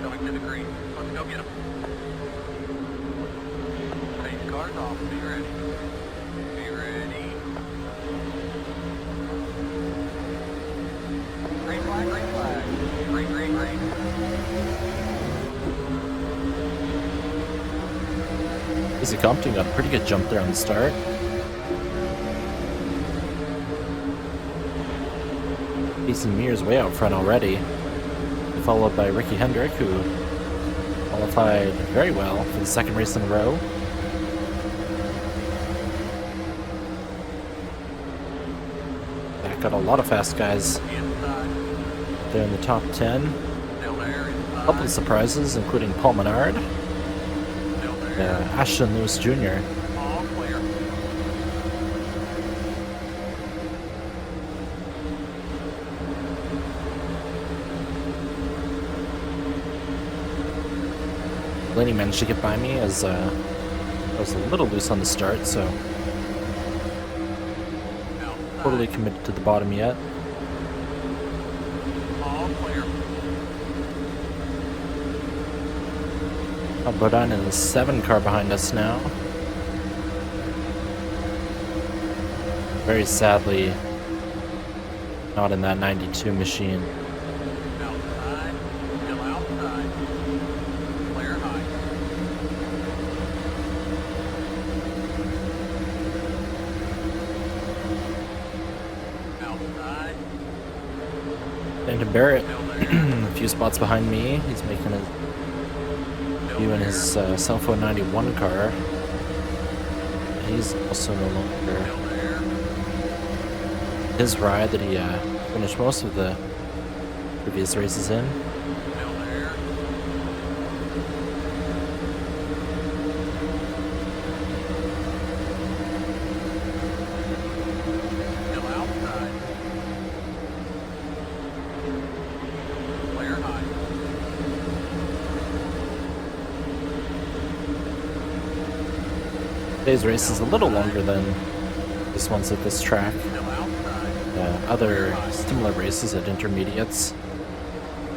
Somebody coming to the green. Let's go get him. Pace car's off. Be ready. Be ready. Green flag, green flag. Green, green, green. Easy Compton got a pretty good jump there on the start. Jason Mears way out front already, followed by Ricky Hendrick, who qualified very well for the second race in a row. Back got a lot of fast guys there in the top 10. A couple of surprises, including Paul Menard, Ashton Lewis Jr. Blaney managed to get by me as I was a little loose on the start, so totally committed to the bottom yet. Bodine in the 7 car behind us now. Very sadly, not in that 92 machine. Outside, still outside. Clear high. Outside. Brandon Barrett, a few spots behind me. He's making his debut in his Cellphone 91 car. He's also no longer his ride that he finished most of the previous races in. Today's race is a little longer than this one's at this track. Other similar races at intermediates.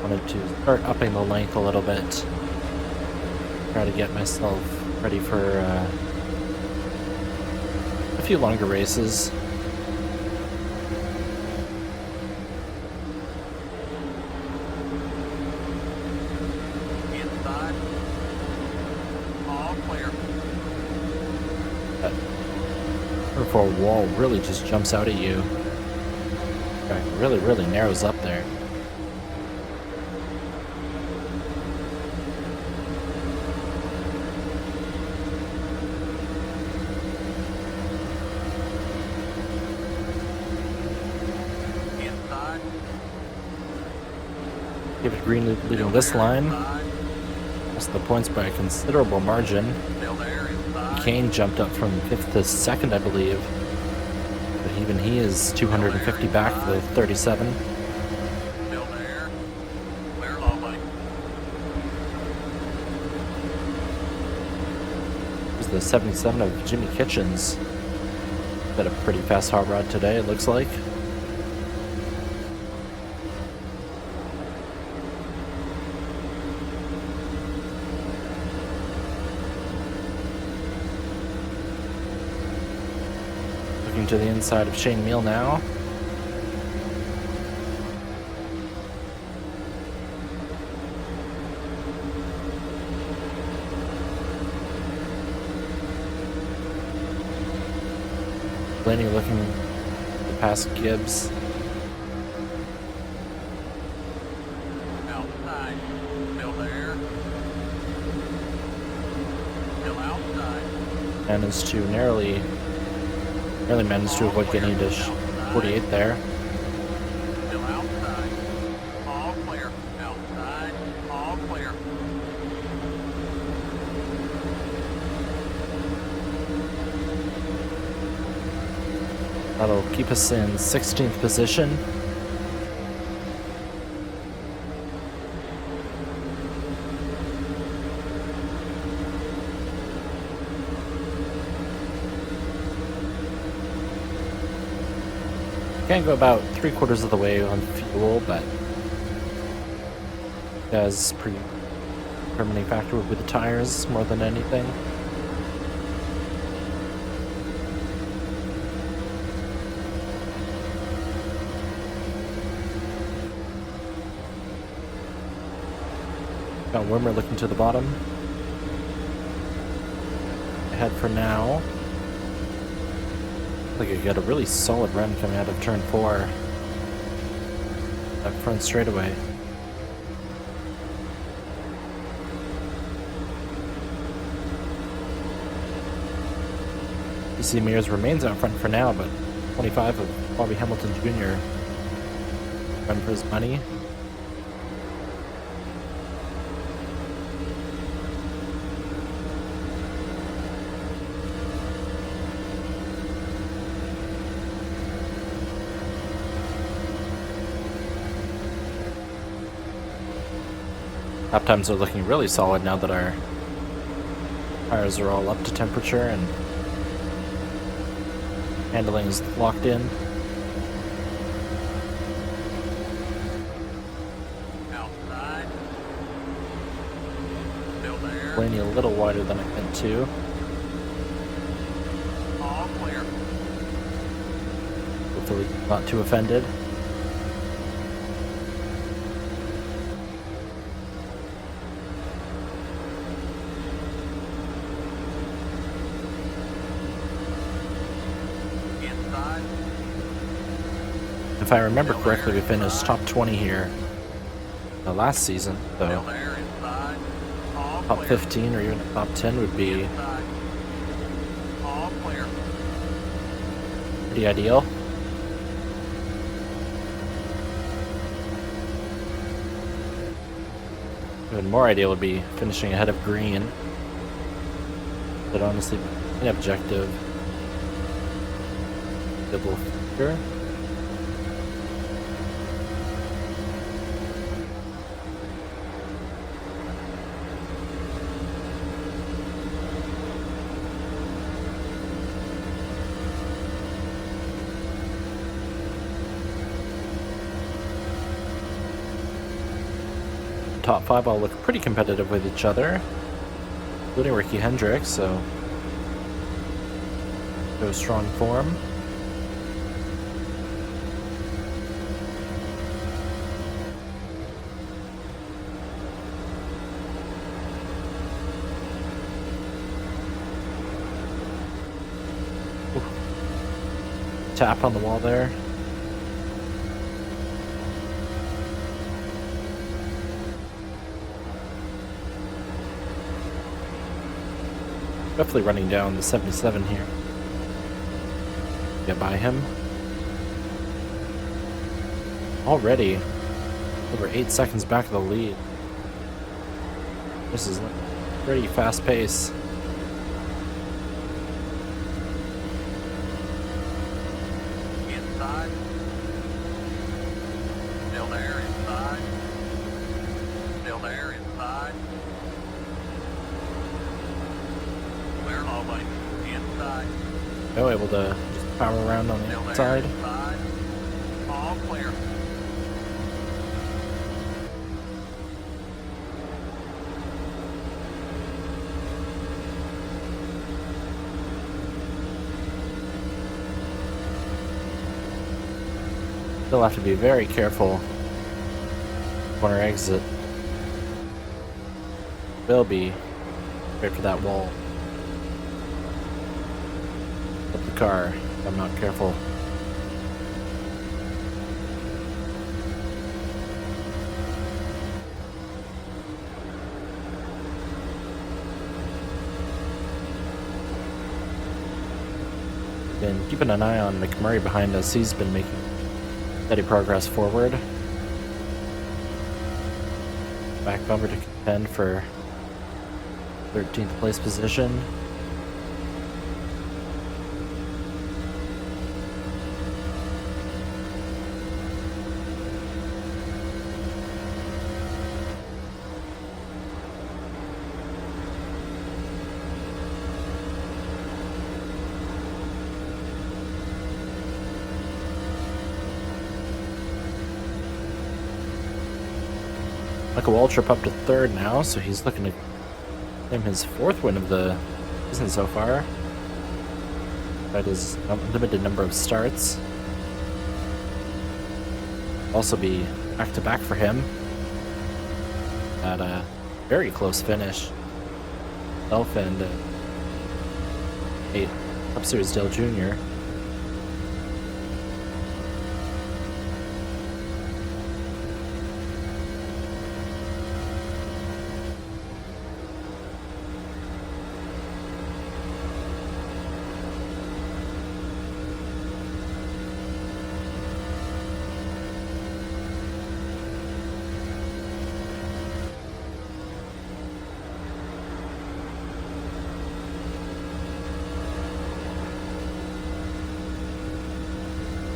Wanted to start upping the length a little bit. Try to get myself ready for a few longer races. For a wall really just jumps out at you. Really narrows up there. David Green leading this line. Lost the points by a considerable margin. Kane jumped up from 5th to 2nd, I believe. But even he is 250 back for the 37. There's the 77 of Jimmy Kitchens. Got a pretty fast hot rod today, it looks like. To the inside of Shane Meal now. Blaney looking to pass Gibbs. Outside, still there. Still outside. Managed to narrowly managed to avoid getting to 48 there. Still outside. All clear. Outside. All clear. That'll keep us in 16th position. Can't go about 3/4 of the way on fuel, but it does determining factor would be the tires more than anything. Got Wimmer looking to the bottom. Ahead for now. I think I got a really solid run coming out of turn 4. That front straightaway. DC Mears remains out front for now, but 25 of Bobby Hamilton Jr. run for his money. Lap times are looking really solid now that our tires are all up to temperature and handling is locked in. Outside. Still there. Blaney a little wider than I meant to. All clear. Hopefully not too offended. If I remember correctly, we finished top 20 here last season, so top 15 or even top 10 would be pretty ideal. Even more ideal would be finishing ahead of Green. But honestly, an objective. Double figure. Top 5 all look pretty competitive with each other, including Ricky Hendricks, so shows strong form. Ooh. Tap on the wall there. Definitely running down the 77 here. Get by him. Already over 8 seconds back of the lead. This is pretty fast pace. Inside. Still there, inside. Still there, inside. Clear low lane. Inside. Oh, able to just power around on the Still there, outside. inside. All clear. Still have to be very careful. Corner exit. Will be prepared for that wall. Flip the car if I'm not careful. Been keeping an eye on McMurray behind us. He's been making steady progress forward. Back bumper to contend for 13th place position. Michael Waltrip up to third now, so he's looking to claim his 4th win of the season so far. That is a limited number of starts. Also be back-to-back for him. At a very close finish. Self and Cup Series Dale Jr.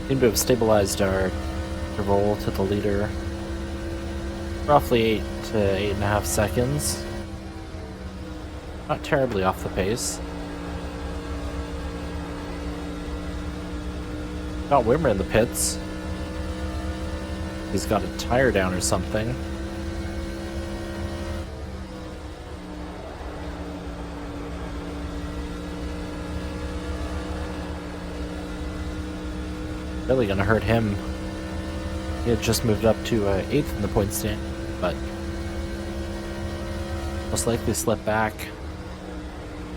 Seem to have stabilized our interval to the leader. Roughly 8 to 8.5 seconds. Not terribly off the pace. Got Wimmer in the pits. He's got a tire down or something. Really gonna hurt him. He had just moved up to 8th in the point stand, but most likely slip back.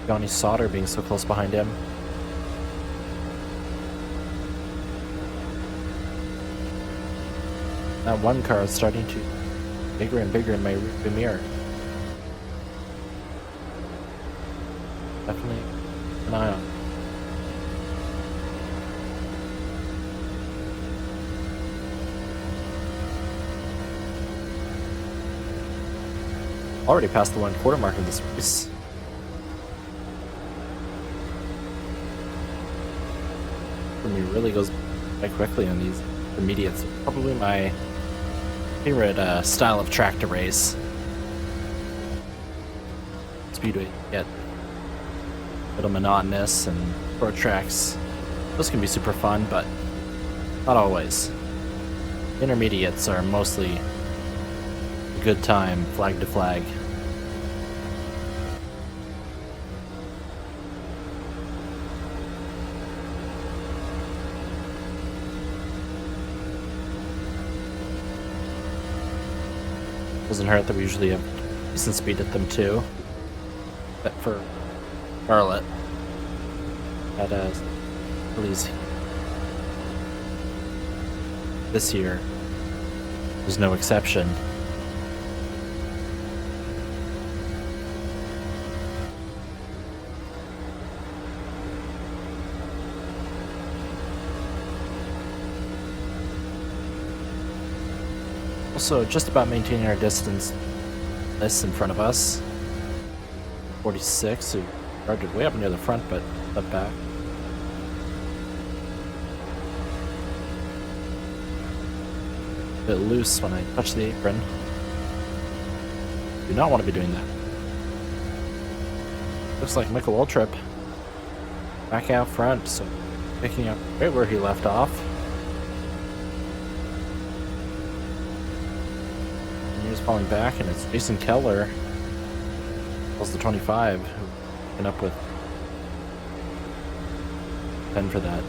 Johnny Sauter being so close behind him. That one car is starting to bigger and bigger in my rearview mirror. Definitely an eye on. Already past the 1/4 mark in this race. For me, really goes by quickly on these intermediates. Probably my favorite style of track to race. Speedway get a little monotonous, and short tracks, those can be super fun, but not always. Intermediates are mostly good time, flag to flag. Doesn't hurt that we usually have decent speed at them too. But for Charlotte, at Phillies this year, there's no exception. Also, just about maintaining our distance. This in front of us, 46, who started way up near the front, but up back. A bit loose when I touch the apron. Do not want to be doing that. Looks like Michael Waltrip back out front, so picking up right where he left off. Falling back, and it's Jason Keller, plus the 25, who went up with 10 for that.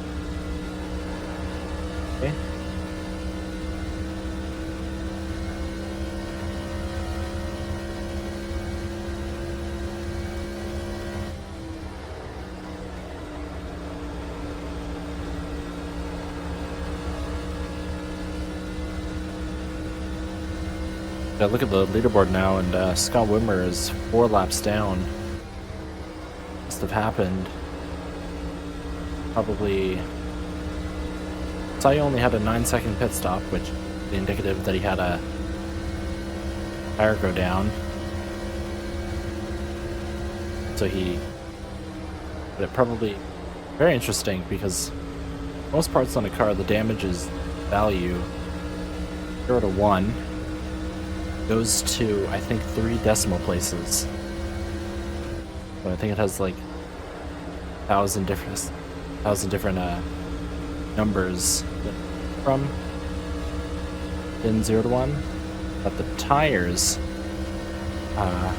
Okay. Look at the leaderboard now, and Scott Wimmer is 4 laps down. Must have happened. Probably. So he only had a 9-second pit stop, which is indicative that he had a tire go down. So but it probably very interesting, because most parts on a car, the damage is value 0 to 1. Goes to, I think, 3 decimal places. So I think it has like 1,000 different numbers from in 0 to 1. But the tires are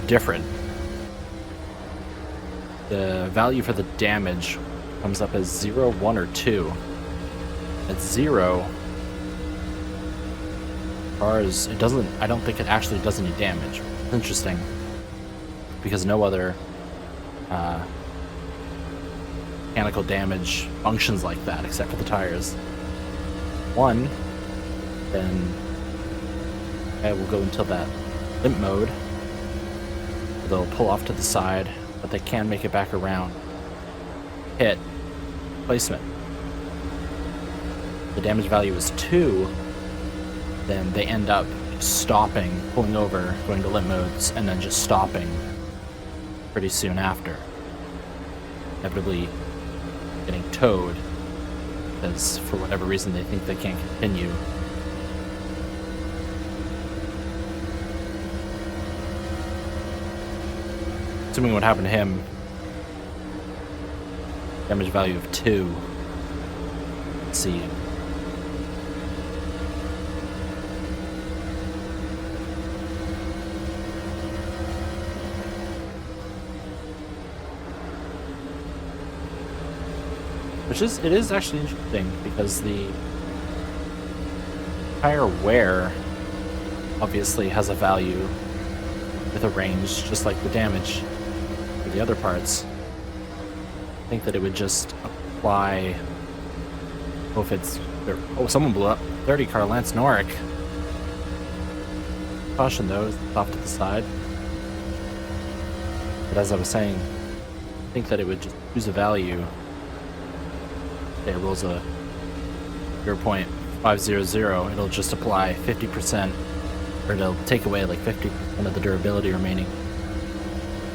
different. The value for the damage comes up as 0, 1, or 2. At 0, cars, it doesn't, I don't think it actually does any damage. It's interesting, because no other mechanical damage functions like that except for the tires. 1, then I will go until that limp mode. They'll pull off to the side, but they can make it back around. Hit placement. The damage value is 2, then they end up stopping, pulling over, going to limp modes, and then just stopping pretty soon after. Inevitably getting towed, because for whatever reason they think they can't continue. Assuming what happened to him, damage value of 2. Let's see. It is actually interesting, because the tire wear obviously has a value with a range, just like the damage for the other parts. I think that it would just apply. Oh, if it's someone blew up 30 car Lance Norick. Caution though, it's off to the side. But as I was saying, I think that it would just use a value. It rolls a 0.500, it'll just apply 50%, or it'll take away like 50% of the durability remaining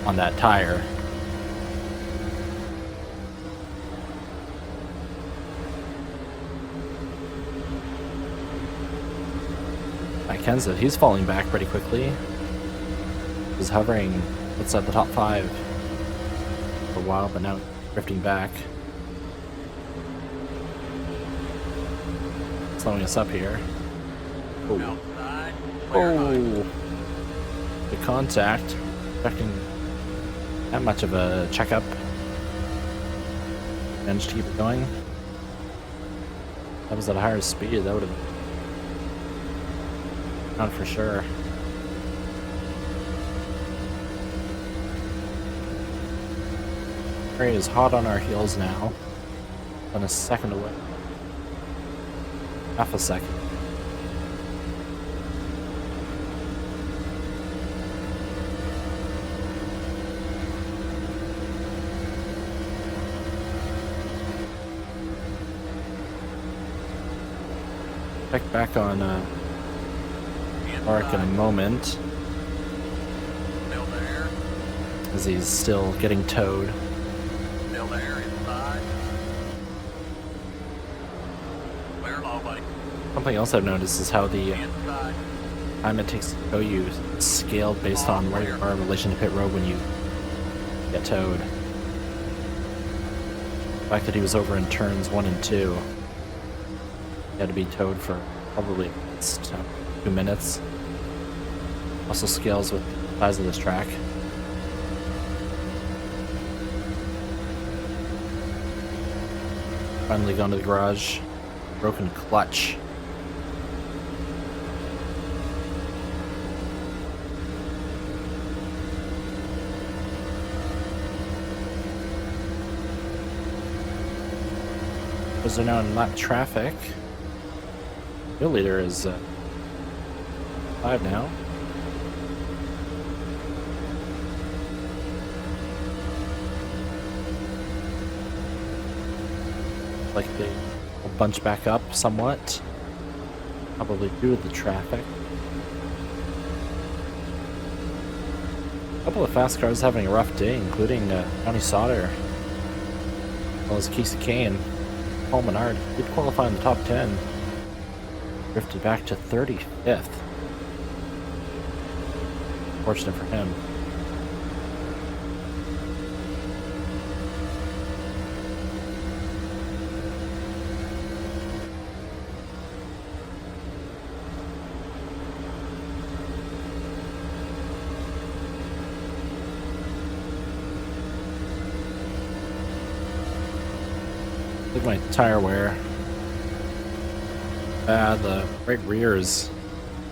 on that tire. Kenza, he's falling back pretty quickly. He was hovering, let's at the top 5 for a while, but now drifting back. Slowing us up here. Oh. Oh. The contact. Expecting that much of a checkup. Managed to keep it going. That was at a higher speed. That would have gone for sure. Harry is hot on our heels now. On a second away. Half a second. Check back on Mark in a moment, as he's still getting towed. Something else I've noticed is how the time it takes to tow you is scaled based on where you are in relation to pit road when you get towed. The fact that he was over in turns 1 and 2, he had to be towed for probably at least 2 minutes. Also scales with the size of this track. Finally gone to the garage. Broken clutch. Those are now in lap traffic. Your leader is 5 now. Like they will bunch back up somewhat. Probably due to the traffic. A couple of fast cars having a rough day, including Johnny Sauter, as well as Casey Kane. Paul Menard did qualify in the top 10. Drifted back to 35th. Fortunate for him. with my tire wear. The right rear is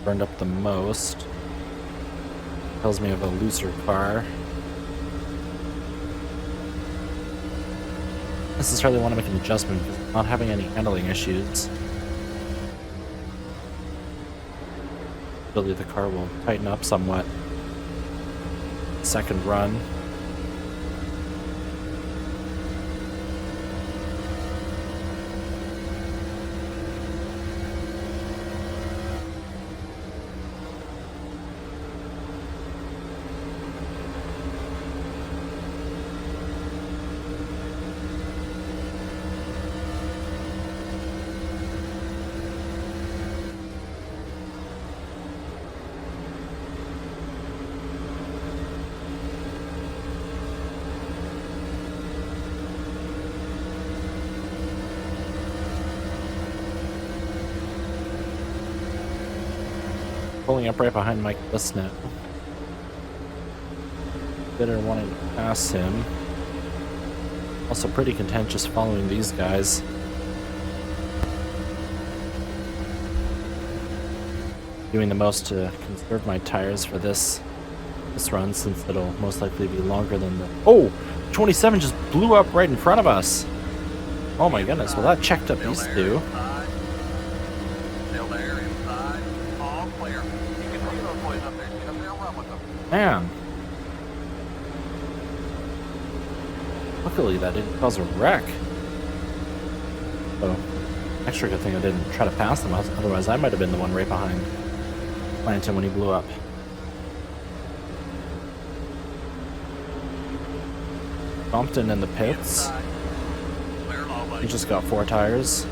burned up the most. Tells me of a looser car. I necessarily want to make an adjustment because I'm not having any handling issues. Hopefully the car will tighten up somewhat. Second run. Pulling up right behind Mike Listnet. Bitter wanting to pass him. Also pretty content just following these guys. Doing the most to conserve my tires for this run since it'll most likely be longer than the... Oh! 27 just blew up right in front of us! Oh my goodness, well that checked up these two. Man. Luckily that didn't cause a wreck. So, extra good thing I didn't try to pass them, otherwise I might have been the one right behind Planton when he blew up. Compton in the pits. He just got 4 tires.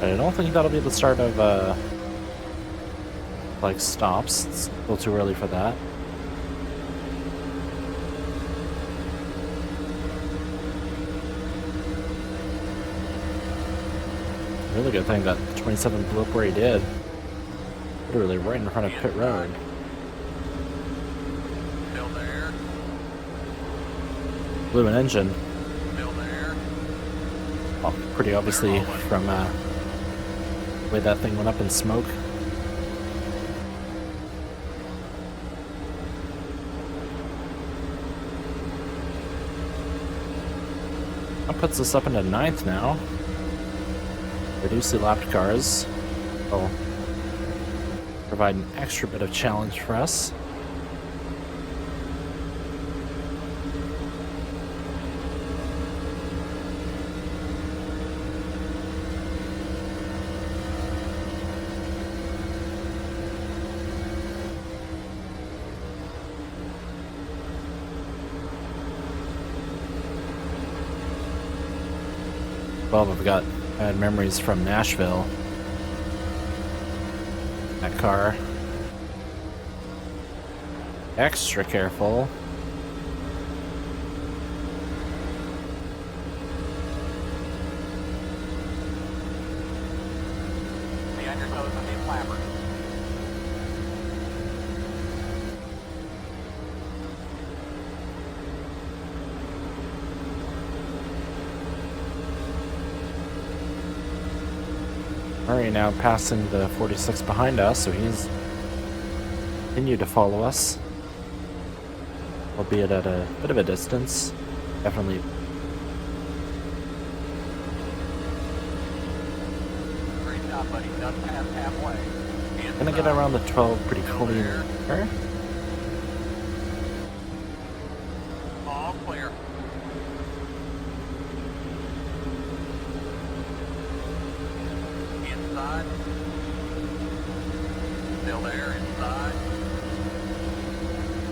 But I don't think that'll be the start of like stops. It's a little too early for that. Really good thing that 27 blew up where he did. Literally right in front of pit road. Still there. Blew an engine. Still there. Well, pretty obviously from the way that thing went up in smoke. That puts us up into 9th now. Reduced lapped cars will provide an extra bit of challenge for us. Well, I've got bad memories from Nashville. That car. Extra careful. The undertows of the flapper. Murray now passing the 46 behind us, so he's continued to follow us, albeit at a bit of a distance. Definitely. Great job, buddy. Just past halfway. Gonna get around the 12 pretty clean. Okay. All clear. Inside. Still there, inside.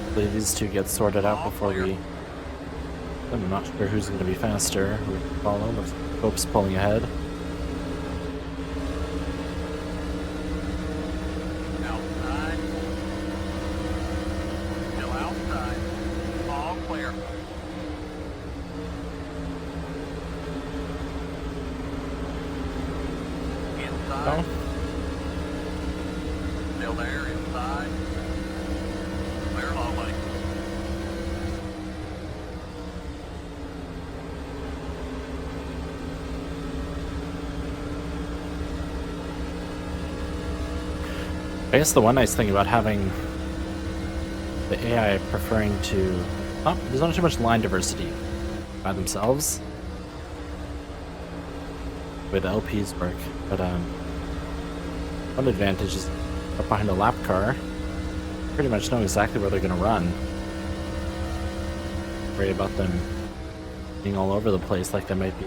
Hopefully these two get sorted out before we... I'm not sure who's going to be faster. Who we can follow. Looks like Pope's pulling ahead. Outside. Still outside. All clear. Inside. No? Still there, inside. Clear lowly. I guess the one nice thing about having the AI preferring to... Oh, there's not too much line diversity by themselves. The way the LPs work. But one advantage is up behind a lap car, pretty much know exactly where they're going to run. Worry about them being all over the place like they might be.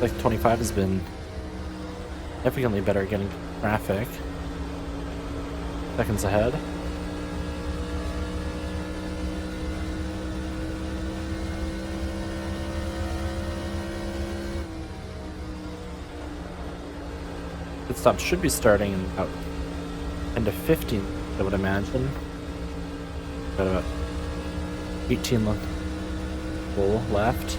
Like 25 has been significantly better at getting traffic. Seconds ahead. Pit stop should be starting in about 10 to 15, I would imagine. Got about 18 left.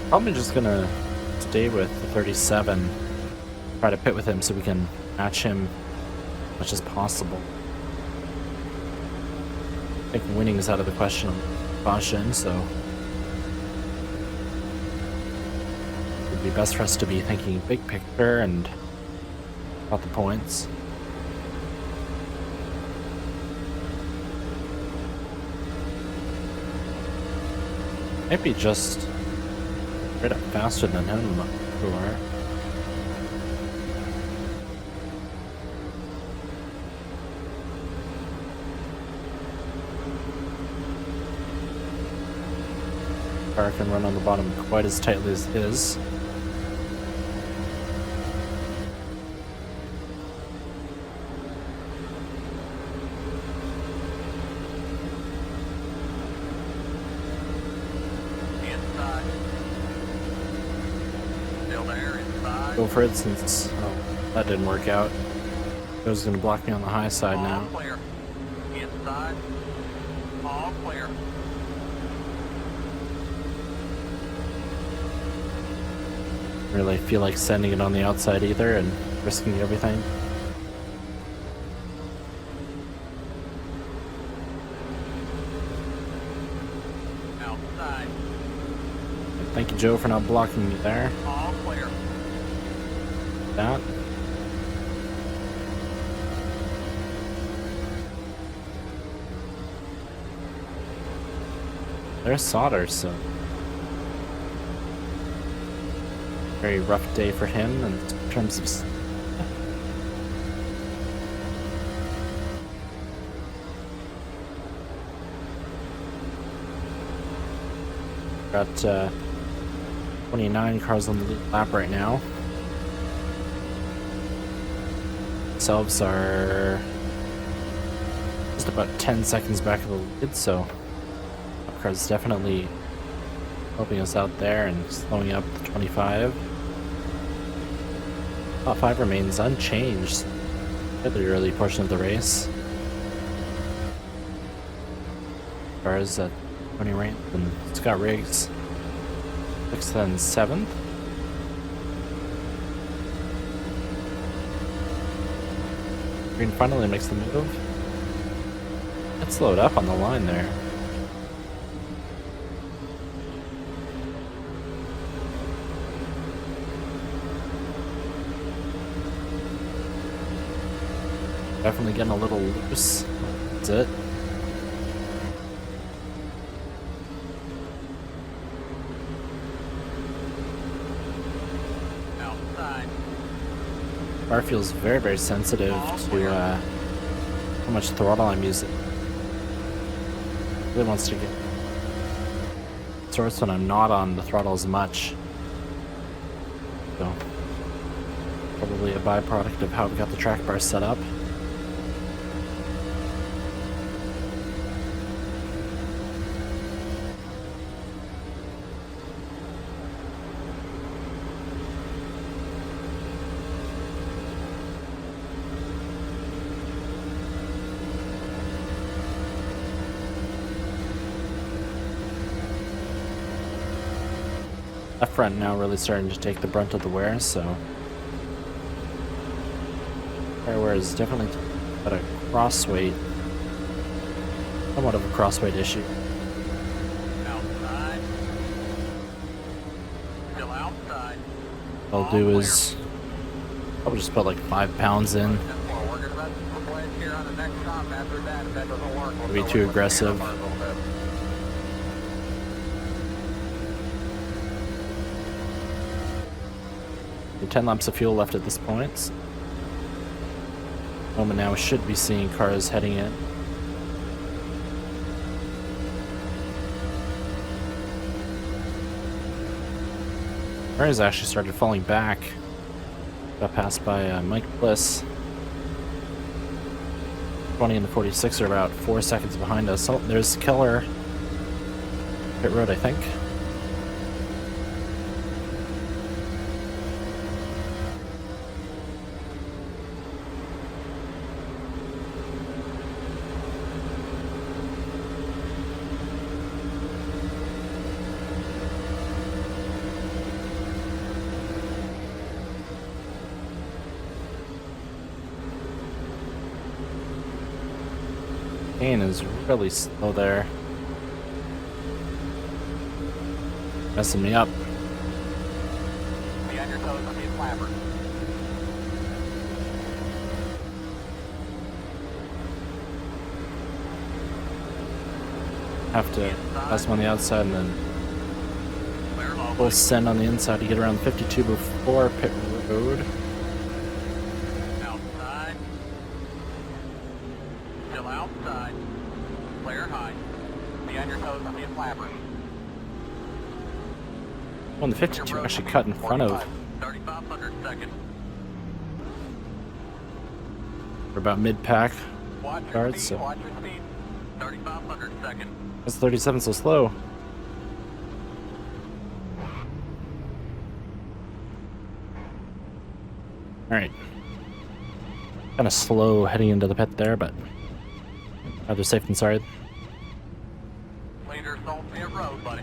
Probably just gonna stay with the 37, try to pit with him so we can match him as much as possible. I think winning is out of the question, caution, so it would be best for us to be thinking big picture and about the points. Might be just right up faster than him, sure. Car can run on the bottom quite as tightly as his. Go for it since that didn't work out. It was going to block me on the high side now. All clear. Inside. All clear. Really feel like sending it on the outside either and risking everything. Outside. Thank you, Joe, for not blocking me there. All clear. That. There's solder, so very rough day for him in terms of got 29 cars on the lead lap right now. Themselves are just about 10 seconds back of the lead, so car's definitely helping us out there and slowing up the 25. Top 5 remains unchanged at the early portion of the race. Cars at Tony Rain and Scott Riggs 6th and 7th. Green finally makes the move. It slowed up on the line there. Definitely getting a little loose. That's it. Outside. Car feels very, very sensitive to how much throttle I'm using. Really wants to get source when I'm not on the throttle as much. So probably a byproduct of how we got the track bar set up. Left front now really starting to take the brunt of the wear, so tire wear is definitely at a crossweight, somewhat of a crossweight issue. Outside. Still outside. What I'll do is I'll just put like 5 pounds in. Don't be too aggressive. The 10 laps of fuel left at this point. Moment now, we should be seeing cars heading in. Cars actually started falling back. Got passed by Mike Bliss. 20 and the 46 are about 4 seconds behind us. Oh, there's Keller. Pit road, I think. Kane is really slow there. Messing me up. Behind your toes, be a flapper. Have to pass him on the outside and then full send on the inside to get around 52 before pit road. Outside. Still outside. Flare high. Behind your toes, be a flapper. Well, the 52 actually cut in front of. 3,500 seconds. We're about mid-pack. Watch your Guards, speed, so. watch your speed. 3,500 seconds. That's 37 so slow. Alright. Kind of slow heading into the pit there, but rather safe than sorry. Leader, don't be a road, buddy.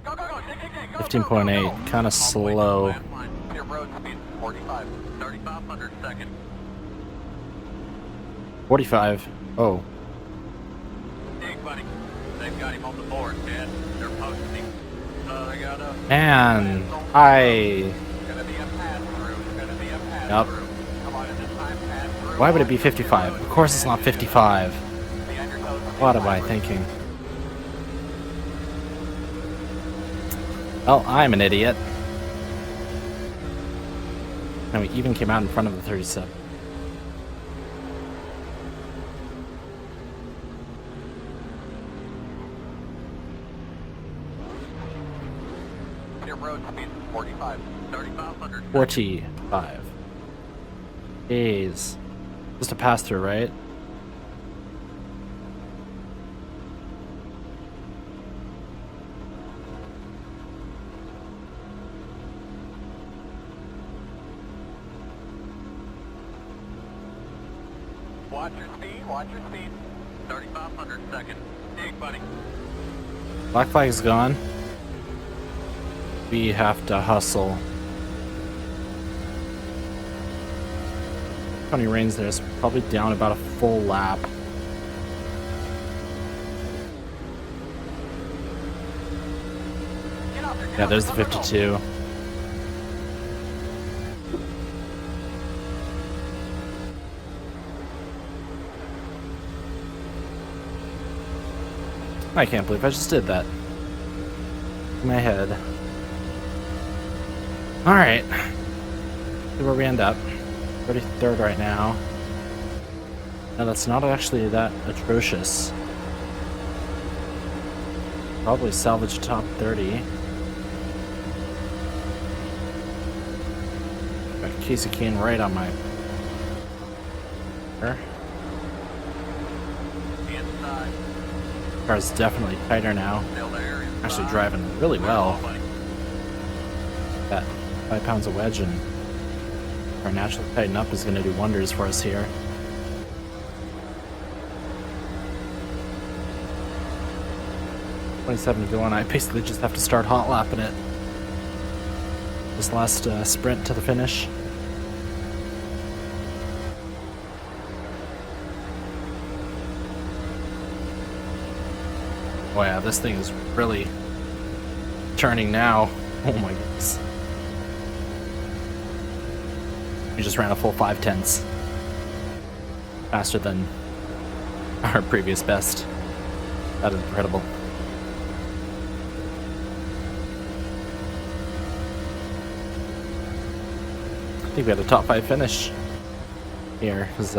Go, go, go, go, 15.8, kind of slow. Your road speed 45, 3,500 seconds. 45. Oh. Hey, buddy. They've got him on the board, man. They're posting him. They got a... Man, It's gonna be a pass-through. It's gonna be a pass-through. Come on, this time, pass-through. Why would it be 55? Of course it's not 55. Behind your toes, What am I thinking? Well, I'm an idiot. And we even came out in front of the 37. Your road speed 45, 3,500 seconds. 45. Jeez. Just a pass through, right? Watch your speed, watch your speed. 3,500 seconds. Hey, buddy. Black flag is gone. We have to hustle. Tony Rains there is probably down about a full lap. Get out there, get Yeah, out there's the there, go, go, go. 52. I can't believe I just did that. In my head. Alright. See where we end up. 33rd right now. No, that's not actually that atrocious. Probably salvage top 30. Got Casey Kane right on my... Inside. Car's definitely tighter now. Still there. Actually Inside. driving really Clear well. all, buddy. That 5 pounds of wedge and our naturally tighten up is going to do wonders for us here. 27-1. I basically just have to start hot lapping it. This last sprint to the finish. Oh yeah, this thing is really turning now. Oh my goodness. We just ran a full 5/10. Faster than our previous best. That is incredible. I think we had a top 5 finish here, because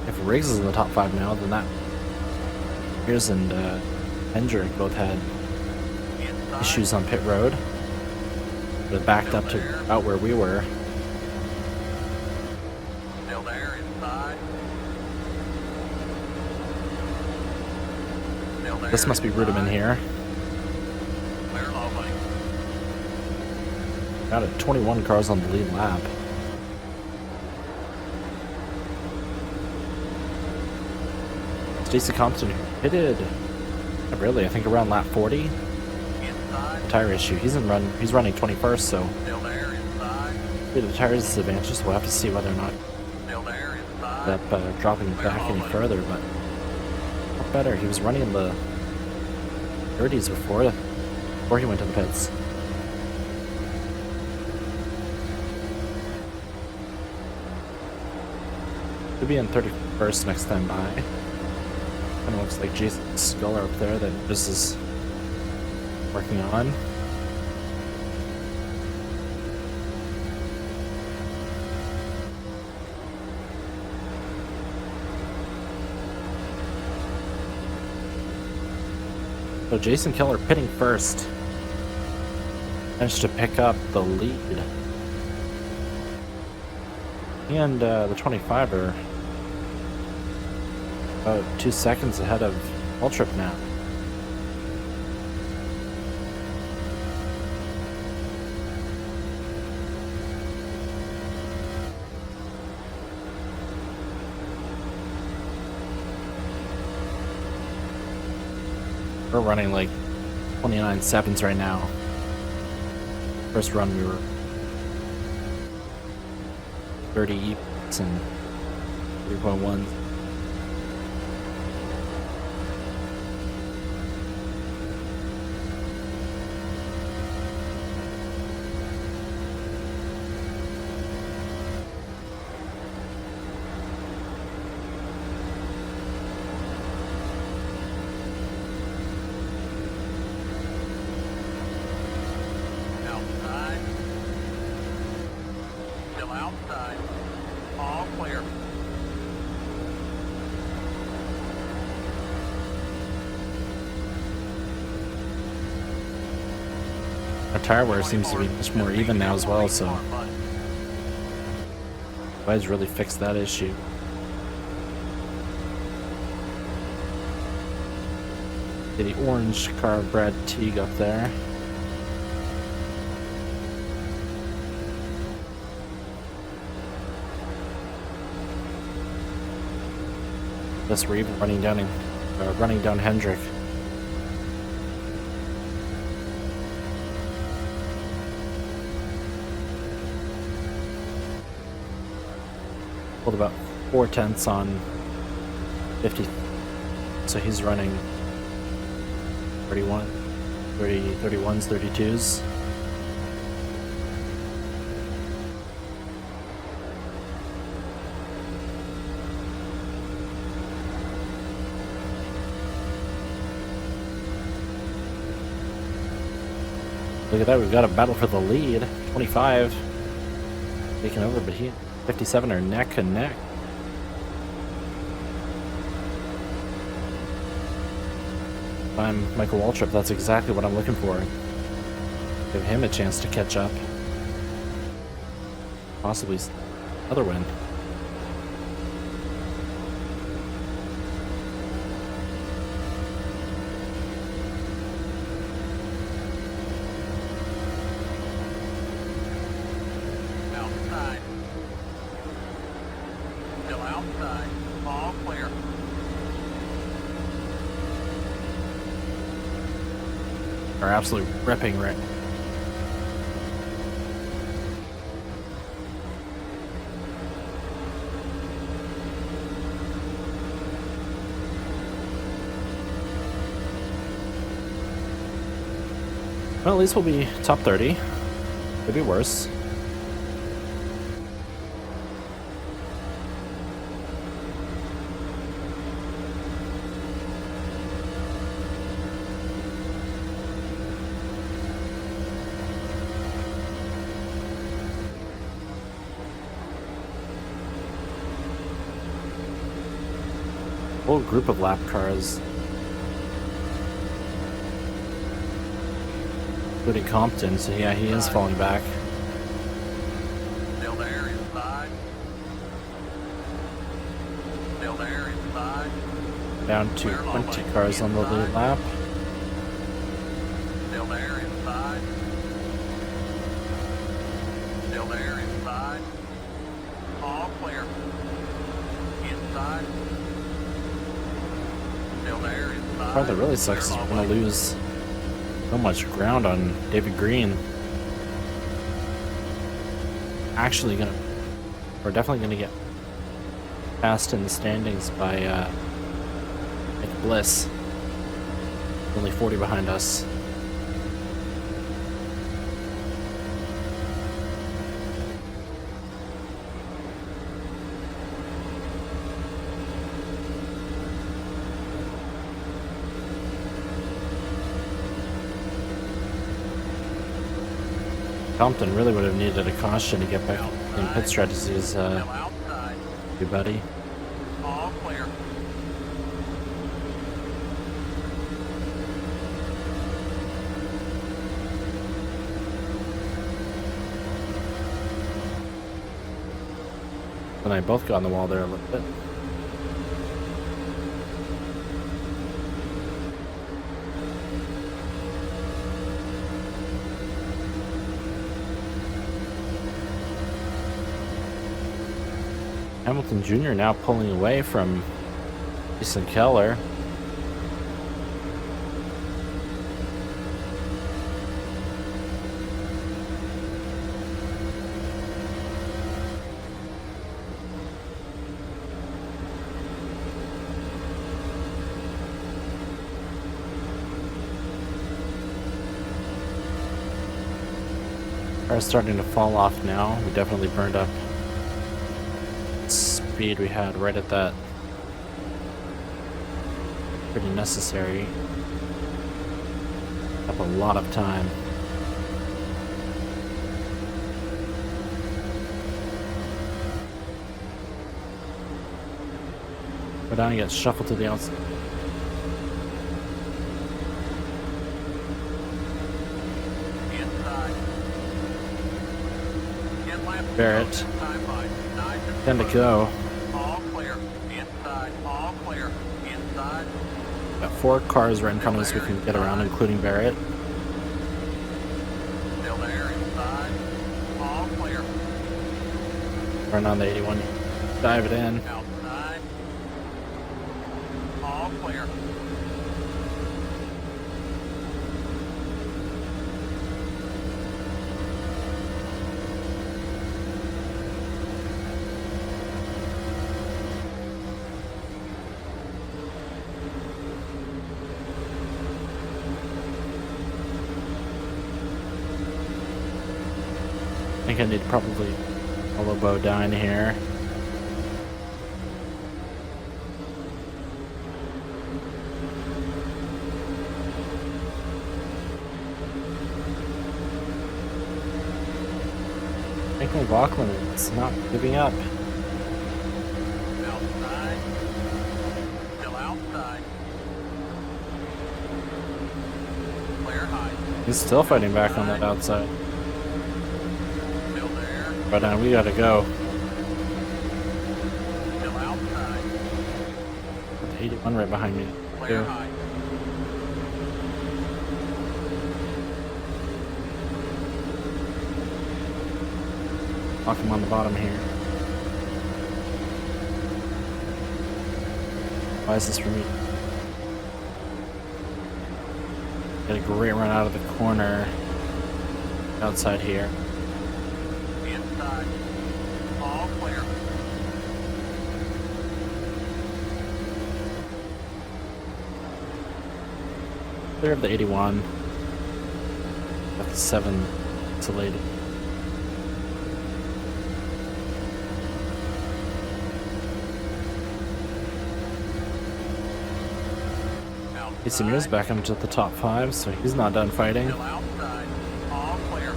if Riggs is in the top 5 now, then that Pierce and Hendrick both had issues on pit road. But it backed up to about where we were. Still there, inside. Still there, This must be Rudiman here. Clear low, buddy. Got it, 21 cars on the lead lap. Jayski Compton pitted. Not really, I think around lap 40. Inside. Tire issue. He's running 21st, so Still there, inside. the tire is disadvantageous. We'll have to see whether or not Still there, inside. end up dropping back any further, but not better. He was running in the 30s before he went to the pits. Could be in 31st next time by. Kind of looks like Jason Sculler up there that this is working on. So Jason Keller pitting first. Managed to pick up the lead. And the 25 are about 2 seconds ahead of Waltrip now. We're running like 29 seconds right now. First run we were 30 and 3.1. Outside. Still outside. All clear. Our tire wear seems to be much more even now as well, so guys really fixed that issue. The orange car of Brad Teague up there. This Reeve running down Hendrick. Pulled about 4/10 on 50, so he's running 31, 30, 31s, 32s. Look at that, we've got a battle for the lead. 25 taking over, but he 57 are neck and neck. If I'm Michael Waltrip, that's exactly what I'm looking for. Give him a chance to catch up. Possibly another win. Outside. Still outside. All clear. are absolutely ripping right. Well, at least we'll be top 30. Could be worse. Whole group of lap cars, including Compton, so yeah, he is falling back. Still there inside. Still there inside. Down to 20 cars on the lead lap. Still there inside. Still there inside. All clear. Inside. Still there inside. The part that really sucks is we're going to lose so much ground on David Green. We're definitely gonna get passed in the standings by Nick Bliss. Only 40 behind us. Compton really would have needed a caution to get back in pit strategies, you buddy. All clear. And I both got on the wall there a little bit. Hamilton Jr. now pulling away from Jason Keller. Are starting to fall off now. We definitely burned up speed we had right at that. Pretty necessary. Up a lot of time. Go down and get shuffled to the outside. Barrett. 10 to go. All clear. Inside. All clear. Inside. Got 4 cars right in front of us we can get around, including Barrett. Still there. Inside. All clear. Run on the 81. Dive it in. Outside. All clear. I think I need probably a elbow down here. I think McLaughlin is not giving up. Outside. Still outside. Clear high. He's still fighting back on that outside. Still there. But we gotta go. Still outside. 81 right behind me. Clear Too. high. Lock him on the bottom here. Why is this for me? Got a great run out of the corner outside here. Inside. All clear. Clear of the 81. Got the 7 isolated. Samir's back into the top 5, so he's not done fighting. Still outside. All clear.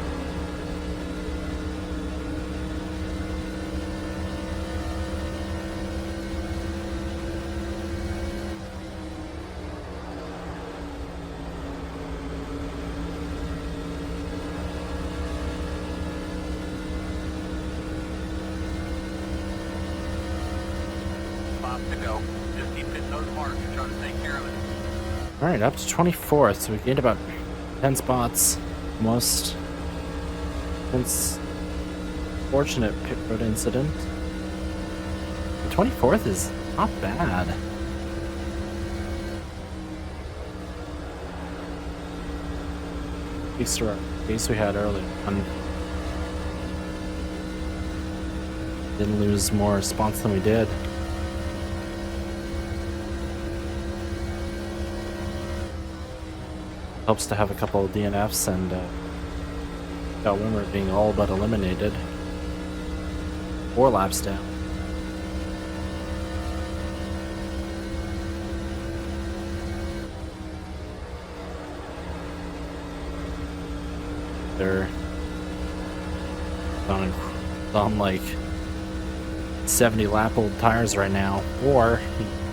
Bob to go. Just keep hitting those marks and trying to take care of it. Alright, up to 24th, so we gained about 10 spots. Almost. Since fortunate pit road incident. The 24th is not bad. Thanks to our pace we had earlier on. Didn't lose more spots than we did. Helps to have a couple of DNFs and got Wimmer being all but eliminated. 4 laps down. They're on like 70 lap old tires right now, or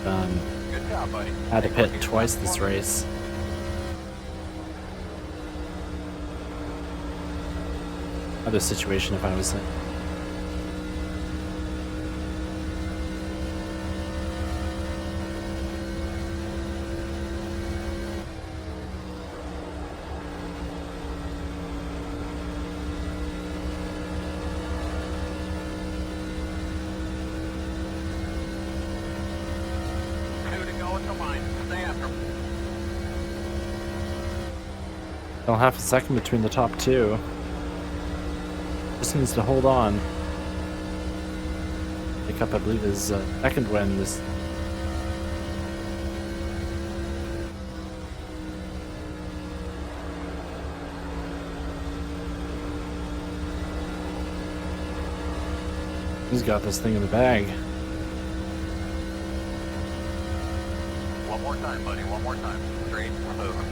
Good job, buddy. had to pit twice this race. Other situation if I was in. Still half a second between the top 2. Just needs to hold on. Pick up, I believe, his second win this. He's got this thing in the bag. One more time, buddy. One more time. Straight. We're moving.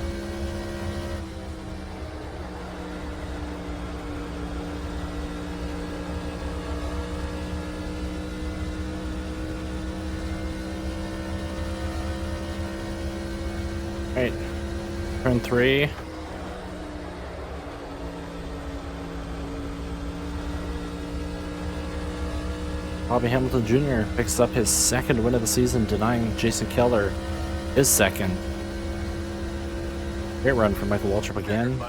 Right, turn 3. Bobby Hamilton Jr. picks up his second win of the season, denying Jason Keller his second. Great run for Michael Waltrip again.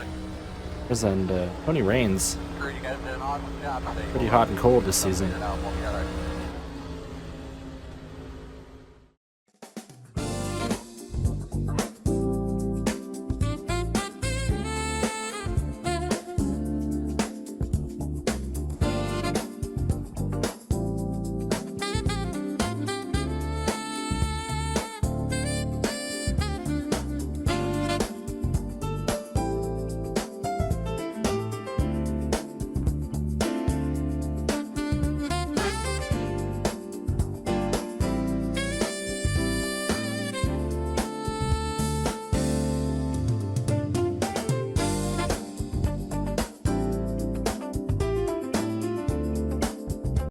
And Tony Raines, pretty hot and cold this season.